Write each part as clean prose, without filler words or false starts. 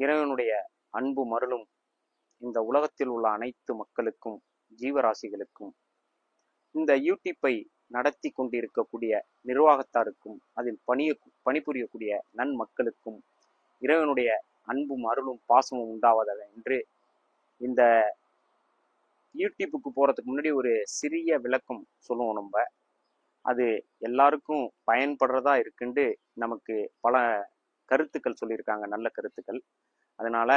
இறைவனுடைய அன்பும் அருளும் இந்த உலகத்தில் உள்ள அனைத்து மக்களுக்கும், ஜீவராசிகளுக்கும், இந்த யூடியூப்பை நடத்தி கொண்டிருக்கக்கூடிய நிர்வாகத்தாருக்கும், அதில் பணிபுரியக்கூடிய நன்மக்களுக்கும் இறைவனுடைய அன்பும் அருளும் பாசமும் உண்டாவதாக என்று இந்த யூடியூப்புக்கு போறதுக்கு முன்னாடி ஒரு சிறிய விளக்கம் சொல்லுவோம். நம்ம அது எல்லாருக்கும் பயன்படுறதா இருக்குன்னு நமக்கு பல கருத்துக்கள் சொல்லியிருக்காங்க, நல்ல கருத்துக்கள். அதனால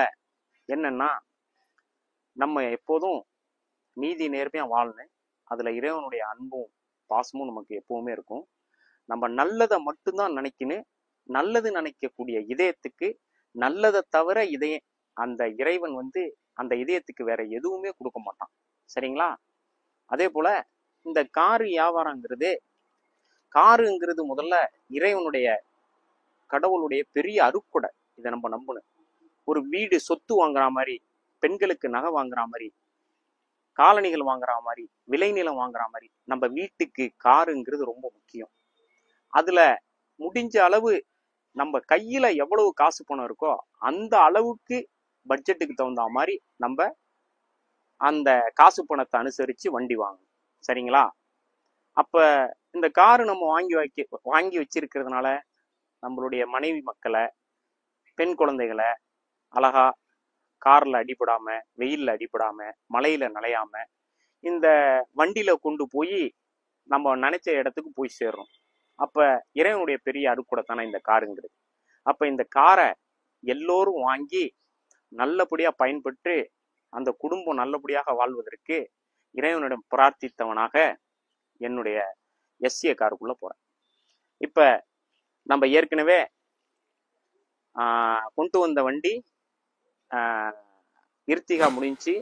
என்னன்னா, நம்ம எப்போதும் நீதி நேர்மையா வாழணும். அதுல இறைவனுடைய அன்பும் பாசமும் நமக்கு எப்பவுமே இருக்கும். நம்ம நல்லதை மட்டும்தான் நினைக்கணும். நல்லது நினைக்கக்கூடிய இதயத்துக்கு நல்லதை தவிர அந்த இறைவன் அந்த இதயத்துக்கு வேற எதுவுமே கொடுக்க மாட்டான். சரிங்களா? அதே போல இந்த காரு காருங்கிறது முதல்ல இறைவனுடைய, கடவுளுடைய பெரிய அருட்கொடை. இதை நம்ம நம்பணும். ஒரு வீடு சொத்து வாங்குற மாதிரி, பெண்களுக்கு நகை வாங்குற மாதிரி, காலணிகள் வாங்குற மாதிரி, விளைநிலம் வாங்குற மாதிரி நம்ம வீட்டுக்கு காருங்கிறது ரொம்ப முக்கியம். அதுல முடிஞ்ச அளவு நம்ம கையில எவ்வளவு காசு பணம் இருக்கோ அந்த அளவுக்கு பட்ஜெட்டுக்கு தகுந்த மாதிரி நம்ம அந்த காசு பணத்தை அனுசரிச்சு வண்டி வாங்கணும். சரிங்களா? அப்ப இந்த காரு நம்ம வாங்கி வச்சிருக்கிறதுனால நம்மளுடைய மனைவி மக்களை, பெண் குழந்தைகளை அழகா கார்ல அடிபடாம, வெயில்ல அடிபடாம, மழையில நனையாம இந்த வண்டியில கொண்டு போய் நம்ம நினைச்ச இடத்துக்கு போய் சேர்றோம். அப்ப இறைவனுடைய பெரிய அருட்கொடை தானே இந்த காருங்கிறது. அப்ப இந்த காரை எல்லோரும் வாங்கி நல்லபடியா பயன்பெற்று அந்த குடும்பம் நல்லபடியாக வாழ்வதற்கு இறைவனிடம் பிரார்த்தித்தவனாக என்னுடைய எஸ்ஏ காருக்குள்ள போறேன். இப்ப நம்ம ஏற்கனவே கொண்டு வந்த வண்டி இர்த்திகா முடிஞ்சு,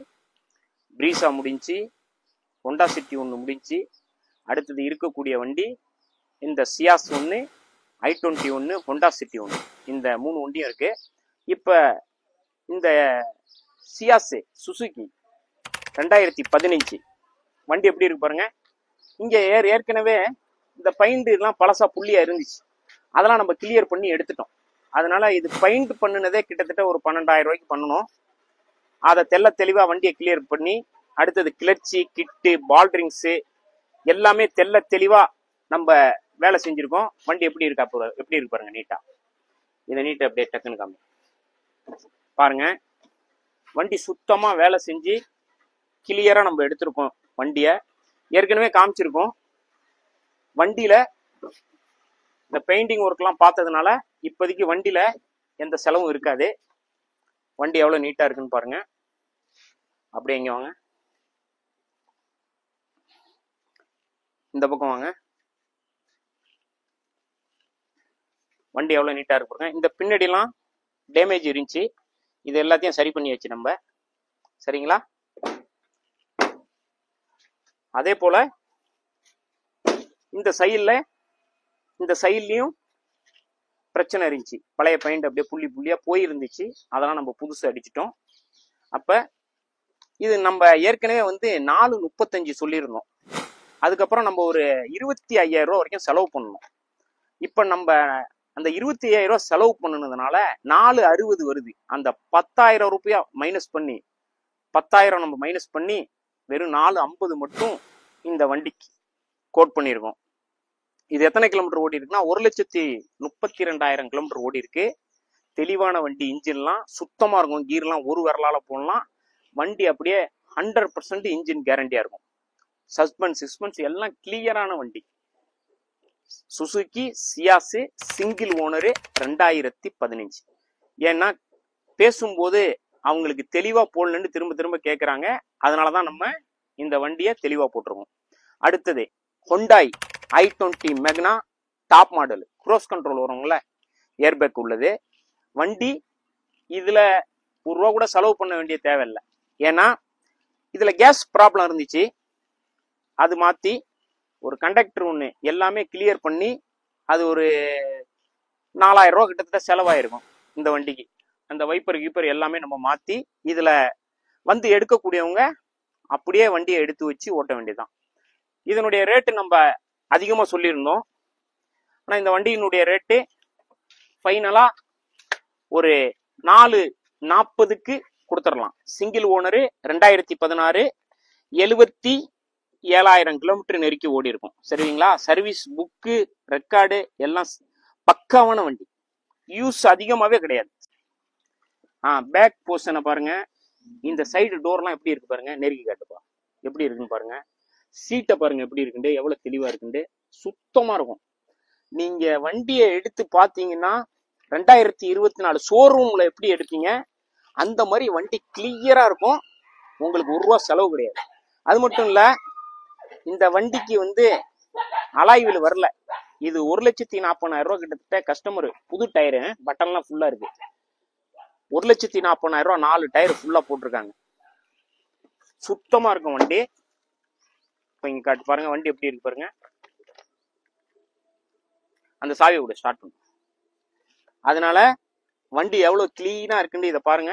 பிரீசா முடிஞ்சு, ஹோண்டா சிட்டி ஒன்று முடிஞ்சு, அடுத்தது இருக்கக்கூடிய வண்டி இந்த சியாஸ் 1, i20 1, ஹோண்டா சிட்டி 1, இந்த 3 வண்டியும் இருக்கு. இப்ப இந்த சியாஸ் சுசுகி 2015 வண்டி எப்படி இருக்கு பாருங்க. இங்க ஏற்கனவே இந்த பெயிண்ட் எல்லாம் பழசா புள்ளியா இருந்துச்சு, அதெல்லாம் நம்ம கிளியர் பண்ணி எடுத்துட்டோம். அதனால இது பெயிண்ட் பண்ணினதே கிட்டத்தட்ட ஒரு 12,000 ரூபாய்க்கு பண்ணணும். அதை தெளிவா வண்டியை கிளியர் பண்ணி, அடுத்தது கிளர்ச்சி கிட்டு, பால்ட்ரிங்ஸு எல்லாமே தெளிவா நம்ம வேலை செஞ்சிருக்கோம். வண்டி எப்படி இருக்கு பாருங்க. நீட்டா இதை நீட்டா அப்படியே டக்குன்னு காமி பாருங்க. வண்டி சுத்தமா வேலை செஞ்சு கிளியரா நம்ம எடுத்திருக்கோம். வண்டியை ஏற்கனவே காமிச்சிருக்கோம். வண்டியில இந்த பெயிண்டிங் ஒர்க் எல்லாம் பார்த்ததுனால இப்போதைக்கு வண்டியில எந்த செலவும் இருக்காது. வண்டி எவ்வளவு நீட்டா இருக்குன்னு பாருங்க. அப்படியே எங்க வாங்க, இந்த பக்கம் வாங்க. வண்டி எவ்வளவு நீட்டா இருக்கு பாருங்க. இந்த பின்னாடி எல்லாம் டேமேஜ் இருந்துச்சு, இது எல்லாத்தையும் சரி பண்ணி வச்சு நம்ம. சரிங்களா? அதே போல இந்த சைட்லயும் பிரச்சனை இருந்துச்சு. பழைய பெயிண்ட் அப்படியே புள்ளியா போயிருந்துச்சு, அதெல்லாம் நம்ம புதுசு அடிச்சிட்டோம். அப்ப இது நம்ம ஏற்கனவே 435 சொல்லியிருந்தோம். அதுக்கப்புறம் நம்ம ஒரு 25,000 ரூபா வரைக்கும் செலவு பண்ணணும். இப்ப நம்ம அந்த 25,000 ரூபா செலவு பண்ணுனதுனால 460 வருது. அந்த 10,000 ரூபாயா மைனஸ் பண்ணி, 10,000 நம்ம மைனஸ் பண்ணி வெறும் 450 மட்டும் இந்த வண்டிக்கு கோட் பண்ணியிருக்கோம். இது எத்தனை கிலோமீட்டர் ஓடி இருக்குன்னா 1,32,000 கிலோமீட்டர் ஓடி இருக்கு. தெளிவான வண்டி, இன்ஜின்லாம் சுத்தமா இருக்கும், கீர்லாம் ஒரு விரலால போடலாம். வண்டி அப்படியே 100% இன்ஜின் கேரண்டியா இருக்கும். சஸ்பென்ஸ் எல்லாம் கிளியரான வண்டி. Suzuki Ciaz single owner 2015. ஏன்னா பேசும்போது அவங்களுக்கு தெளிவா போடலன்னு திரும்ப கேட்கறாங்க. அதனாலதான் நம்ம இந்த வண்டியை தெளிவா போட்டிருக்கோம். அடுத்தது Hyundai i20 Magna top model, cruise control வரும்ல, ஏர்பேக் உள்ளது வண்டி. இதுல ₹1 கூட செலவு பண்ண வேண்டிய தேவையில்லை. ஏன்னா இதுல கேஸ் ப்ராப்ளம் இருந்துச்சு, அது மாத்தி ஒரு கண்டக்டர் ஒன்று எல்லாமே கிளியர் பண்ணி அது ஒரு 4,000 ரூபா கிட்டத்தட்ட செலவாயிருக்கும் இந்த வண்டிக்கு. அந்த வைப்பர் எல்லாமே நம்ம மாத்தி இதுல எடுக்கக்கூடியவங்க அப்படியே வண்டியை எடுத்து வச்சு ஓட்ட வேண்டியதுதான். இதனுடைய ரேட்டு நம்ம அதிகமா சொல்லியிருந்தோம். ஆனா இந்த வண்டியினுடைய ரேட்டு ஃபைனலா ஒரு 4 40க்கு கொடுத்துடலாம். சிங்கிள் ஓனரு 2016 77,000 கிலோமீட்டர் நெருக்கி ஓடி இருக்கும். சரிங்களா? சர்வீஸ் புக்கு ரெக்கார்டு எல்லாம் பக்காவான வண்டி, யூஸ் அதிகமாவே கிடையாது. பேக் போர்ஷனை பாருங்க, இந்த சைடு டோர்லாம் எப்படி இருக்கு பாருங்க, நெருக்கி காட்டுப்பா எப்படி இருக்குன்னு பாருங்க. சீட்டை பாருங்க எப்படி இருக்குண்டு, எவ்வளவு தெளிவா இருக்குண்டு, சுத்தமா இருக்கும். நீங்க வண்டியை எடுத்து பாத்தீங்கன்னா 2024 ஷோரூம்ல எப்படி எடுப்பீங்க அந்த மாதிரி வண்டி கிளியரா இருக்கும். உங்களுக்கு ₹1 செலவு கிடையாது. அது மட்டும் இல்ல, இந்த வண்டிக்கு வந்து அலாய்வில் வரல. இது 1,40,000 கிட்டத்தட்ட. கஸ்டமர் புது டயரு, பட்டன்லாம் ஃபுல்லா இருக்கு. 1,40,000 4 டயர் ஃபுல்லா போட்டிருக்காங்க. சுத்தமா இருக்கும் வண்டி. இப்ப இங்க காட்டு பாருங்க வண்டி எப்படி இருக்கு பாருங்க. அந்த சாவியை கூட ஸ்டார்ட் பண்ணும். அதனால வண்டி எவ்வளவு கிளீனா இருக்குன்னு இதை பாருங்க.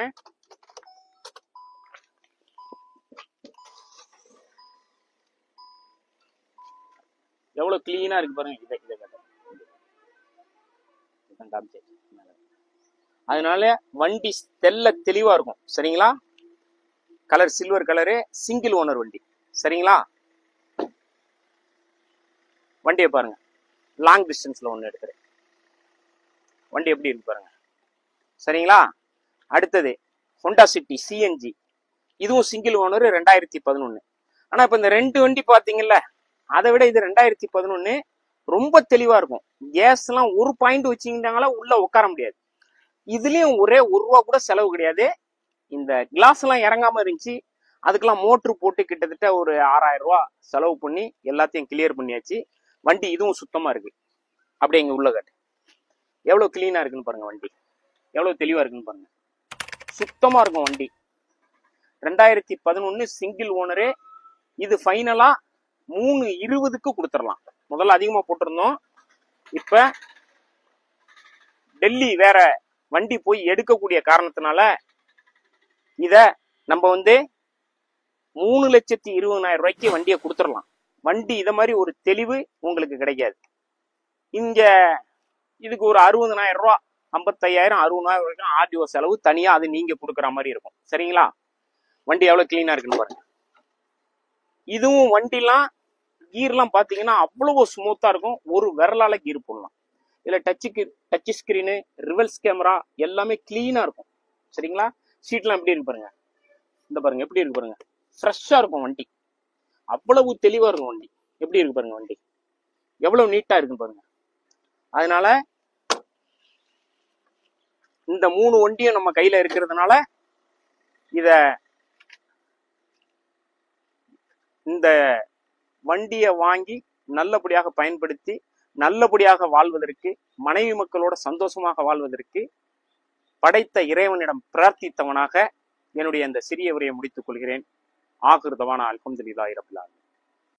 எவ்வளவு கிளீனா இருக்கு பாருங்க. அதனால வண்டி தெல்ல தெளிவா இருக்கும். சரிங்களா? Colour silver colour, single owner வண்டி. சரிங்களா? வண்டியை பாருங்க. லாங் டிஸ்டன்ஸ்ல ஒண்ணு எடுக்கிறேன். வண்டி எப்படி இருக்கு பாருங்க. சரிங்களா? அடுத்தது ஹோண்டா சிட்டி சிஎன்ஜி. இதுவும் சிங்கிள் ஓனர் 2011. ஆனா இப்ப இந்த 2 வண்டி பாத்தீங்கல்ல, அதை விட இது 2011 ரொம்ப தெளிவா இருக்கும். கேஸ் எல்லாம் ஒரு பாயிண்ட் வச்சுக்கிட்டாங்களா உள்ள உட்கார முடியாது. இதுலயும் ஒரே ₹1 கூட செலவு கிடையாது. இந்த கிளாஸ் எல்லாம் இறங்காம இருந்துச்சு, அதுக்கெல்லாம் மோட்ரு போட்டு கிட்டத்தட்ட ஒரு ₹6,000 செலவு பண்ணி எல்லாத்தையும் கிளியர் பண்ணியாச்சு. வண்டி இதுவும் சுத்தமா இருக்கு. அப்படியே இங்க உள்ள காட்டு, எவ்வளவு கிளீனா இருக்குன்னு பாருங்க. வண்டி எவ்வளவு தெளிவா இருக்குன்னு பாருங்க. சுத்தமா இருக்கும் வண்டி. 2011 சிங்கிள் ஓனரு. இது ஃபைனலா 320க்கு கொடுத்துடலாம். முதல்ல அதிகமா போட்டிருந்தோம். இப்ப டெல்லி வேற வண்டி போய் எடுக்கக்கூடிய காரணத்தினால இத நம்ம வந்து 3,20,000 வண்டியை கொடுத்துடலாம். வண்டி இத மாதிரி ஒரு தெளிவு உங்களுக்கு கிடைக்காது. இங்க இதுக்கு ஒரு ₹60,000 55,000 60,000 வரைக்கும் ஆர்டிஓ செலவு தனியா, அது நீங்க கொடுக்குற மாதிரி இருக்கும். சரிங்களா? வண்டி எவ்வளவு கிளீனா இருக்குன்னு பாருங்க. இதுவும் வண்டிலாம் கீர்லாம் பாத்தீங்கன்னா அவ்வளவு ஸ்மூத்தா இருக்கும். ஒரு விரலால கீர் போடலாம். இதுல டச் ஸ்கிரீனு, ரிவர்ஸ் கேமரா எல்லாமே கிளீனா இருக்கும். சரிங்களா? சீட்லாம் எப்படி இருக்கு பாருங்க. இந்த பாருங்க எப்படி இருக்கு பாருங்க. ஃப்ரெஷ்ஷா இருக்கும் வண்டி. அவ்வளவு தெளிவா இருக்கும் வண்டி. எப்படி இருக்கு பாருங்க வண்டி, எவ்வளவு நீட்டா இருக்குன்னு பாருங்க. அதனால இந்த 3 வண்டியும் நம்ம கையில இருக்கிறதுனால இந்த வண்டியை வாங்கி நல்லபடியாக பயன்படுத்தி நல்லபடியாக வாழ்வதற்கு, மனைவி மக்களோட சந்தோஷமாக வாழ்வதற்கு படைத்த இறைவனிடம் பிரார்த்தித்தவனாக என்னுடைய அந்த சிறிய உரையை முடித்துக் கொள்கிறேன். ஆகிருதவான அல்ஹம்துலில்லாஹி ரப்பில் ஆலமீன்.